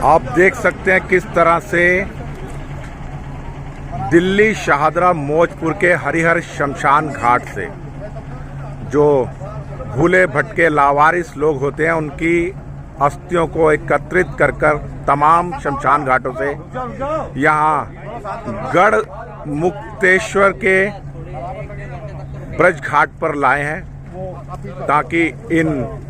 आप देख सकते हैं किस तरह से दिल्ली शाहदरा मौजपुर के हरिहर शमशान घाट से जो भूले भटके लावारिस लोग होते हैं उनकी अस्थियों को एकत्रित कर तमाम शमशान घाटों से यहाँ गढ़ मुक्तेश्वर के ब्रज घाट पर लाए हैं ताकि इन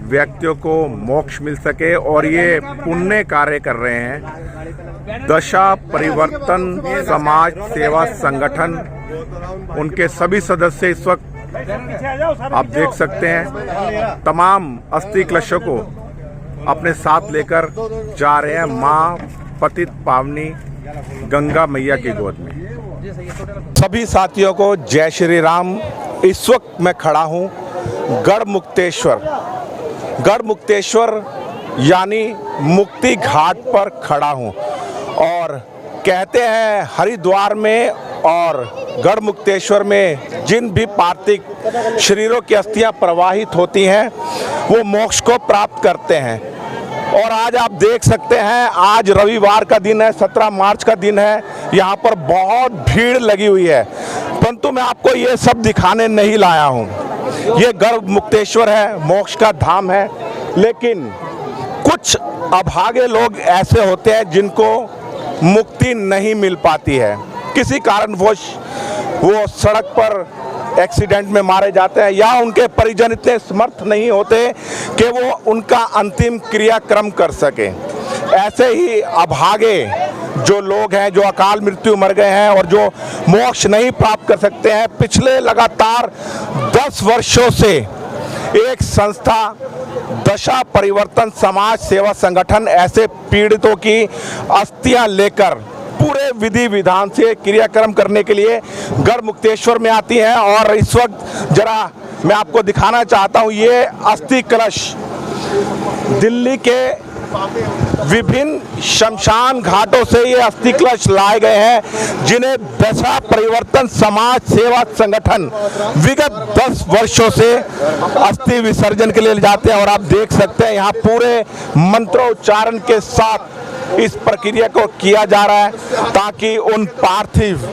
व्यक्तियों को मोक्ष मिल सके। और ये पुण्य कार्य कर रहे हैं दशा परिवर्तन समाज सेवा संगठन, उनके सभी सदस्य इस वक्त आप देख सकते हैं तमाम अस्थि कलशों को अपने साथ लेकर जा रहे हैं माँ पतित पावनी गंगा मैया की गोद में। सभी साथियों को जय श्री राम। इस वक्त मैं खड़ा हूँ गढ़ मुक्तेश्वर यानी मुक्ति घाट पर खड़ा हूँ। और कहते हैं हरिद्वार में और गढ़ मुक्तेश्वर में जिन भी पार्थिव शरीरों की अस्थियां प्रवाहित होती हैं वो मोक्ष को प्राप्त करते हैं। और आज आप देख सकते हैं आज रविवार का दिन है, 17 मार्च का दिन है। यहाँ पर बहुत भीड़ लगी हुई है, परंतु मैं आपको ये सब दिखाने नहीं लाया हूँ। ये गढ़ मुक्तेश्वर है, मोक्ष का धाम है, लेकिन कुछ अभागे लोग ऐसे होते हैं जिनको मुक्ति नहीं मिल पाती है। किसी कारणवश वो सड़क पर एक्सीडेंट में मारे जाते हैं या उनके परिजन इतने समर्थ नहीं होते कि वो उनका अंतिम क्रियाक्रम कर सके। ऐसे ही अभागे जो लोग हैं जो अकाल मृत्यु मर गए हैं और जो मोक्ष नहीं प्राप्त कर सकते हैं, पिछले लगातार 10 वर्षों से एक संस्था दशा परिवर्तन समाज सेवा संगठन ऐसे पीड़ितों की अस्थियां लेकर पूरे विधि विधान से क्रियाक्रम करने के लिए गढ़ मुक्तेश्वर में आती हैं। और इस वक्त जरा मैं आपको दिखाना चाहता हूं ये अस्थि कलश दिल्ली के विभिन्न शमशान घाटों से ये अस्थि कलश लाए गए हैं जिन्हें दशा परिवर्तन समाज सेवा संगठन विगत 10 वर्षों से अस्थि विसर्जन के लिए ले जाते हैं। और आप देख सकते हैं यहाँ पूरे मंत्रोच्चारण के साथ इस प्रक्रिया को किया जा रहा है ताकि उन पार्थिव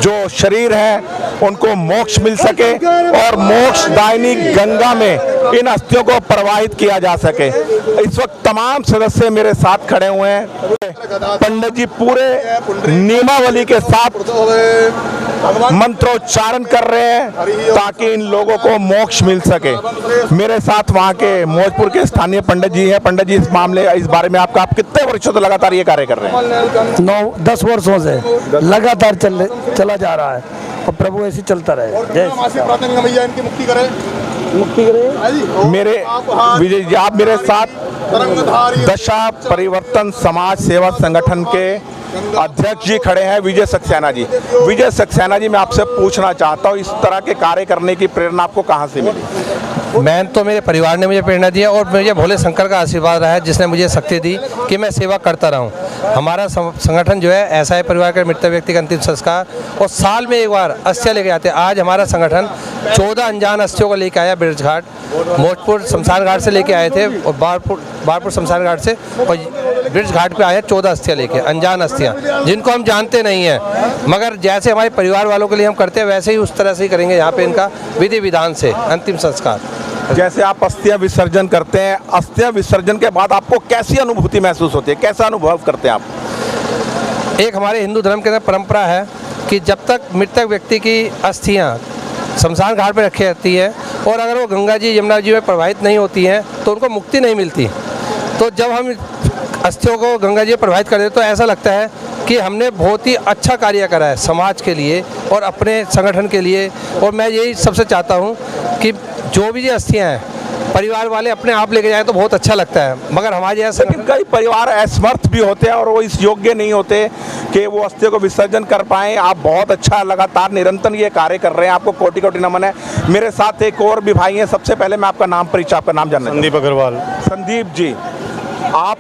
जो शरीर हैं उनको मोक्ष मिल सके और मोक्षदायिनी गंगा में इन अस्थियों को प्रवाहित किया जा सके। इस वक्त तमाम सदस्य मेरे साथ खड़े हुए हैं। पंडित जी पूरे नियमावली के साथ मंत्रोच्चारण कर रहे हैं ताकि इन लोगों को मोक्ष मिल सके। मेरे साथ वहाँ के मौजपुर के स्थानीय पंडित जी हैं। पंडित जी इस मामले इस बारे में आप कितने वर्षों से लगातार ये कार्य कर रहे हैं? 9-10 वर्षों से लगातार चला जा रहा है और प्रभु ऐसे चलता रहे। जय मैया इनकी मुक्ति करे। मेरे विजय जी आप मेरे साथ दशा परिवर्तन समाज सेवा संगठन के अध्यक्ष जी खड़े हैं विजय सक्सेना जी। विजय सक्सेना जी मैं आपसे पूछना चाहता हूँ इस तरह के कार्य करने की प्रेरणा आपको कहाँ से मिली? मैं तो मेरे परिवार ने मुझे प्रेरणा दिया और मुझे भोले शंकर का आशीर्वाद रहा है जिसने मुझे शक्ति दी कि मैं सेवा करता रहूं। हमारा संगठन जो है ऐसा है परिवार के मृत व्यक्ति का अंतिम संस्कार और साल में एक बार अस्थियां लेके आते हैं। आज हमारा संगठन 14 अनजान अस्थियों को लेके आया ब्रज घाट, मौजपुर शमशान घाट से लेके आए थे और बारपुर शमशान घाट से और ब्रज घाट पे आए 14 अस्थियां लेके, अनजान अस्थियां जिनको हम जानते नहीं हैं, मगर जैसे हमारे परिवार वालों के लिए हम करते हैं वैसे ही उस तरह से ही करेंगे यहाँ पे इनका विधि विधान से अंतिम संस्कार। जैसे आप अस्थियां विसर्जन करते हैं, अस्थियां विसर्जन के बाद आपको कैसी अनुभूति महसूस होती है, कैसा अनुभव करते हैं आप? एक हमारे हिंदू धर्म के अंदर परंपरा है कि जब तक मृतक व्यक्ति की अस्थियां शमशान घाट पर रखी रहती है और अगर वो गंगा जी यमुना जी में प्रवाहित नहीं होती हैं तो उनको मुक्ति नहीं मिलती। तो जब हम अस्थियों को गंगा जी में प्रवाहित कर देते तो ऐसा लगता है कि हमने बहुत ही अच्छा कार्य करा है समाज के लिए और अपने संगठन के लिए। और मैं यही सबसे चाहता हूँ कि जो भी ये अस्थियाँ हैं परिवार वाले अपने आप लेके जाए तो बहुत अच्छा लगता है, मगर हमारे यहाँ लेकिन कई परिवार असमर्थ भी होते हैं और वो इस योग्य नहीं होते कि वो अस्थियों को विसर्जन कर पाएँ। आप बहुत अच्छा लगातार निरंतर ये कार्य कर रहे हैं, आपको कोटि कोटि नमन है। मेरे साथ एक और भी भाई हैं। सबसे पहले मैं आपका नाम परिचय, आपका नाम जानना। संदीप अग्रवाल। संदीप जी आप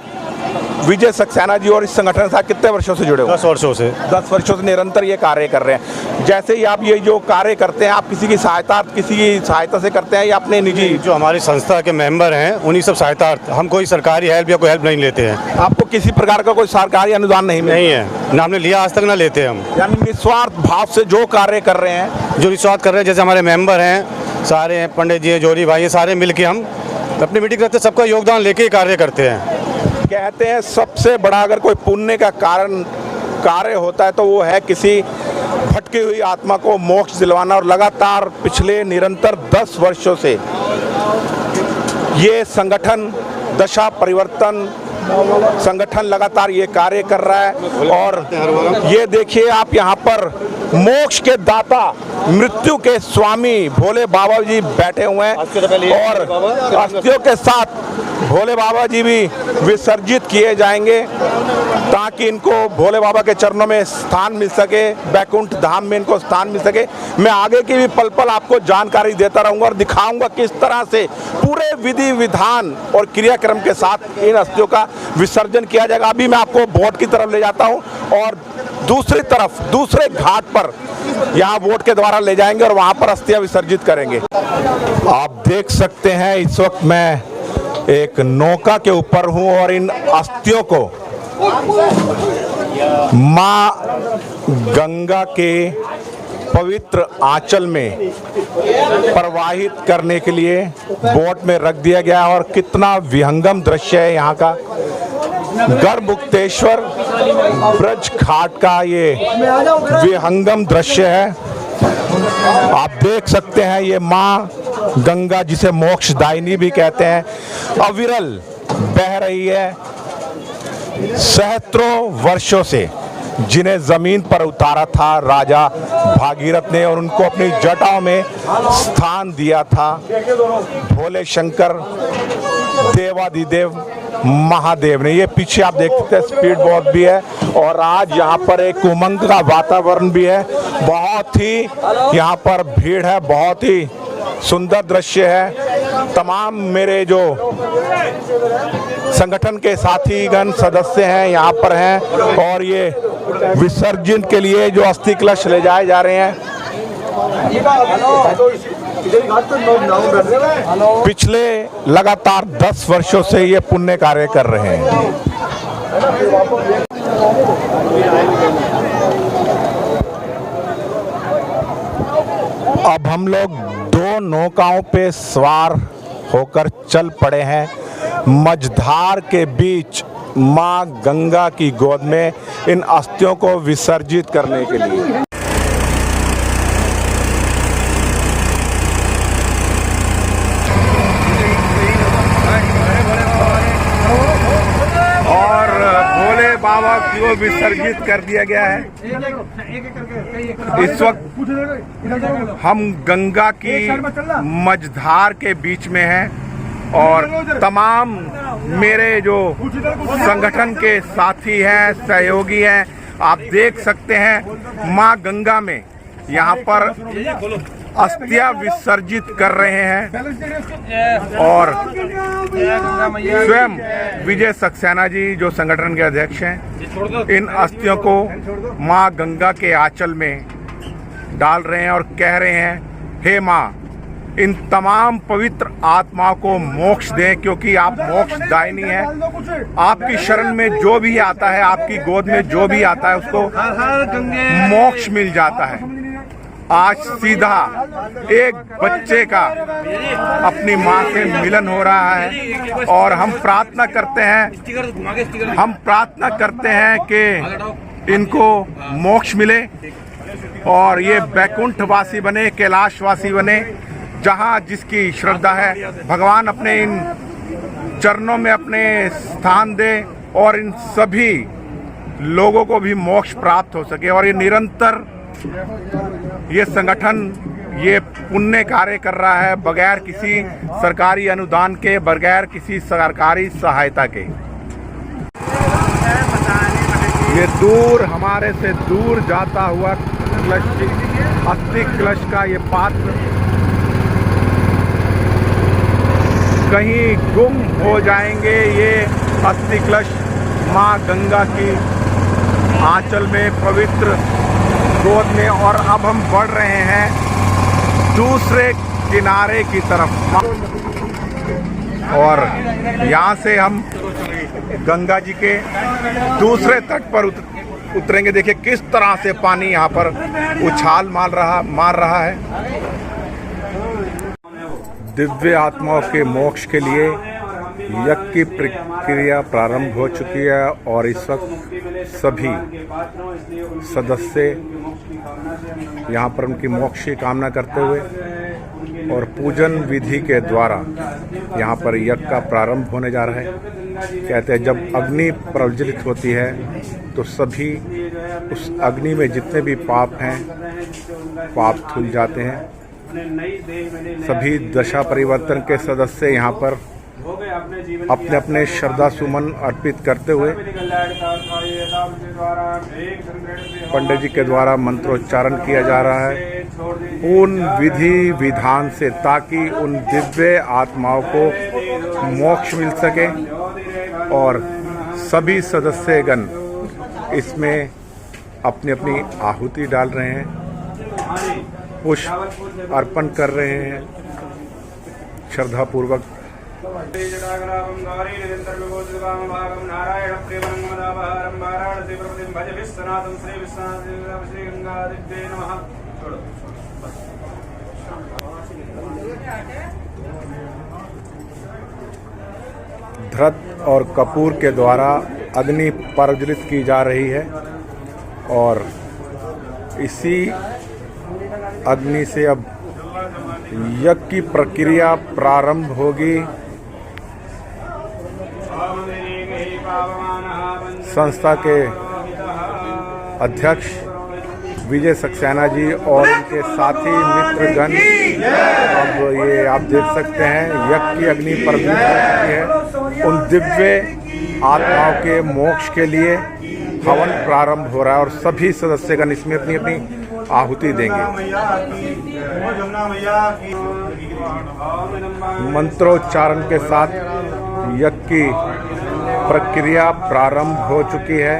विजय सक्सेना जी और इस संगठन के साथ कितने वर्षों से जुड़े हो? 10 वर्षों से। 10 वर्षों से निरंतर ये कार्य कर रहे हैं। जैसे ही आप ये जो कार्य करते हैं, आप किसी की सहायता से करते हैं या अपने निजी? जो हमारी संस्था के मेंबर हैं उन्हीं सब सहायता, हम कोई सरकारी हेल्प या कोई हेल्प नहीं लेते हैं। आपको किसी प्रकार का कोई सरकारी अनुदान नहीं है, ना हमने लिया आज तक, ना लेते हम। यानी निस्वार्थ भाव से जो कार्य कर रहे हैं, जो निस्वार्थ कर रहे हैं, जैसे हमारे मेंबर हैं सारे हैं, पंडित जी, जोरी भाई, ये सारे मिल के हम अपनी मीटिंग करते, सबका योगदान लेके कार्य करते हैं। कहते हैं सबसे बड़ा अगर कोई पुण्य का कार्य होता है तो वो है किसी भटकी हुई आत्मा को मोक्ष दिलवाना। और लगातार पिछले निरंतर 10 वर्षों से ये संगठन, दशा परिवर्तन संगठन लगातार ये कार्य कर रहा है। और ये देखिए आप यहाँ पर मोक्ष के दाता, मृत्यु के स्वामी भोले बाबा जी बैठे हुए हैं और अस्थियों के साथ भोले बाबा जी भी विसर्जित किए जाएंगे ताकि इनको भोले बाबा के चरणों में स्थान मिल सके, बैकुंठ धाम में इनको स्थान मिल सके। मैं आगे की भी पल पल आपको जानकारी देता रहूंगा और दिखाऊंगा किस तरह से पूरे विधि विधान और क्रियाक्रम के साथ इन अस्थियों का विसर्जन किया जाएगा। अभी मैं आपको बोट की तरफ ले जाता हूं और दूसरी तरफ दूसरे घाट पर यहाँ बोट के द्वारा ले जाएंगे और वहां पर अस्थियां विसर्जित करेंगे। आप देख सकते हैं इस वक्त मैं एक नौका के ऊपर हूं और इन अस्थियों को मां गंगा के पवित्र आंचल में प्रवाहित करने के लिए बोट में रख दिया गया है। और कितना विहंगम दृश्य है यहाँ का। गढ़मुक्तेश्वर ब्रज घाट का ये विहंगम दृश्य है। आप देख सकते हैं ये माँ गंगा, जिसे मोक्षदायिनी भी कहते हैं, अविरल बह रही है सहस्त्रों वर्षों से। जिन्हें जमीन पर उतारा था राजा भागीरथ ने और उनको अपनी जटाओं में स्थान दिया था भोले शंकर देवादिदेव महादेव ने। ये पीछे आप देख सकते हैं स्पीड बोट भी है और आज यहाँ पर एक उमंग का वातावरण भी है। बहुत ही यहाँ पर भीड़ है, बहुत ही सुंदर दृश्य है। तमाम मेरे जो संगठन के साथीगण सदस्य हैं यहाँ पर हैं और ये विसर्जन के लिए जो अस्थि कलश ले जाए जा रहे हैं। पिछले लगातार 10 वर्षों से ये पुण्य कार्य कर रहे हैं। अब हम लोग 2 नौकाओं पे सवार होकर चल पड़े हैं मझधार के बीच मां गंगा की गोद में इन अस्थियों को विसर्जित करने के लिए। और भोले बाबा को विसर्जित कर दिया गया है। इस वक्त हम गंगा की मझधार के बीच में हैं और तमाम मेरे जो संगठन के साथी हैं, सहयोगी हैं, आप देख सकते हैं मां गंगा में यहाँ पर अस्थियां विसर्जित कर रहे हैं। और स्वयं विजय सक्सेना जी जो संगठन के अध्यक्ष हैं, इन अस्थियों को मां गंगा के आंचल में डाल रहे हैं और कह रहे हैं, हे मां, इन तमाम पवित्र आत्माओं को मोक्ष दें क्योंकि आप मोक्षदायिनी हैं। आपकी शरण में जो भी आता है, आपकी गोद में जो भी आता है, उसको मोक्ष मिल जाता है। आज सीधा एक बच्चे का अपनी माँ से मिलन हो रहा है और हम प्रार्थना करते हैं कि इनको मोक्ष मिले और ये बैकुंठवासी बने, कैलाशवासी बने। जहाँ जिसकी श्रद्धा है, भगवान अपने इन चरणों में अपने स्थान दे और इन सभी लोगों को भी मोक्ष प्राप्त हो सके। और ये निरंतर ये संगठन ये पुण्य कार्य कर रहा है बगैर किसी सरकारी अनुदान के, बगैर किसी सरकारी सहायता के। ये दूर, हमारे से दूर जाता हुआ अस्थि कलश का ये पात्र कहीं गुम हो जाएंगे। ये अस्थि कलश माँ गंगा की आंचल में, पवित्र गोद में, और अब हम बढ़ रहे हैं दूसरे किनारे की तरफ। और यहाँ से हम गंगा जी के दूसरे तट पर उतरेंगे। देखिए किस तरह से पानी यहाँ पर उछाल मार रहा है। दिव्य आत्माओं के मोक्ष के लिए यज्ञ की प्रक्रिया प्रारंभ हो चुकी है और इस वक्त सभी सदस्य यहाँ पर उनकी मोक्ष की कामना करते हुए और पूजन विधि के द्वारा यहाँ पर यज्ञ का प्रारंभ होने जा रहा है। कहते हैं जब अग्नि प्रज्वलित होती है तो सभी उस अग्नि में जितने भी पाप हैं, पाप धुल जाते हैं। सभी दशा परिवर्तन के सदस्य यहाँ पर अपने अपने श्रद्धा सुमन अर्पित करते हुए पंडित जी के द्वारा मंत्रोच्चारण किया जा रहा है पूर्ण विधि विधान से, ताकि उन दिव्य आत्माओं को मोक्ष मिल सके। और सभी सदस्यगण इसमें अपनी अपनी आहुति डाल रहे हैं, पुष्प अर्पण कर रहे हैं श्रद्धापूर्वक। धृत और कपूर के द्वारा अग्नि प्रज्वलित की जा रही है और इसी अग्नि से अब यज्ञ की प्रक्रिया प्रारंभ होगी। संस्था के अध्यक्ष विजय सक्सेना जी और उनके साथी मित्रगण, अब ये आप देख सकते हैं यज्ञ की अग्नि प्रज्वलित हो चुकी है। उन दिव्य आत्माओं के मोक्ष के लिए हवन प्रारंभ हो रहा है और सभी सदस्यगण इसमें अपनी अपनी आहुति देंगे। मंत्रोच्चारण के साथ यज्ञ की प्रक्रिया प्रारंभ हो चुकी है।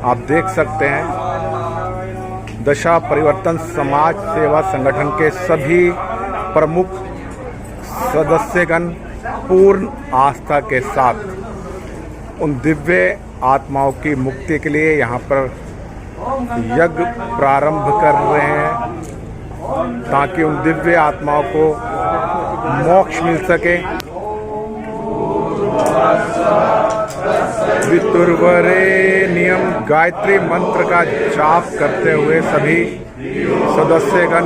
आप देख सकते हैं दशा परिवर्तन समाज सेवा संगठन के सभी प्रमुख सदस्यगण पूर्ण आस्था के साथ उन दिव्य आत्माओं की मुक्ति के लिए यहाँ पर यज्ञ प्रारंभ कर रहे हैं, ताकि उन दिव्य आत्माओं को मोक्ष मिल सके। वितुर्वरेण्यम गायत्री मंत्र का जाप करते हुए सभी सदस्यगण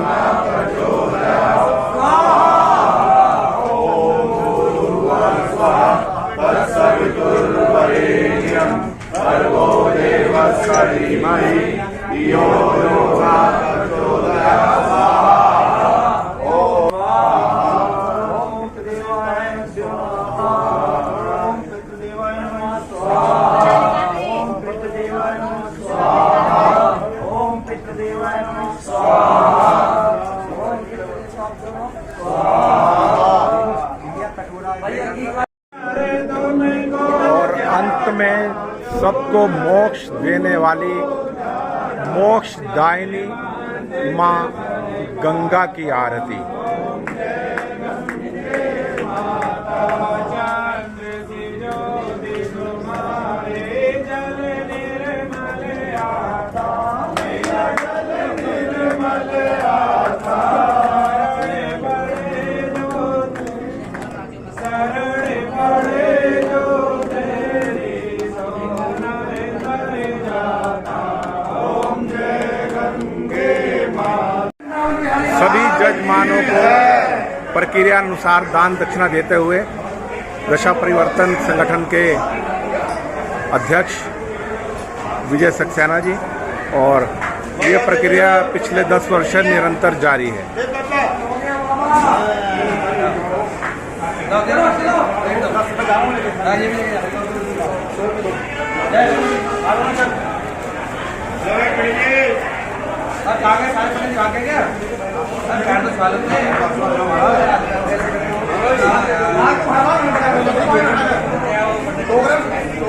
और अंत में सबको मोक्ष देने वाली मोक्षदायिनी माँ गंगा की आरती। सभी जजमानों को प्रक्रिया अनुसार दान दक्षिणा देते हुए दशा परिवर्तन संगठन के अध्यक्ष विजय सक्सेना जी, और ये प्रक्रिया पिछले 10 वर्ष से निरंतर जारी है। आगे सारे क्या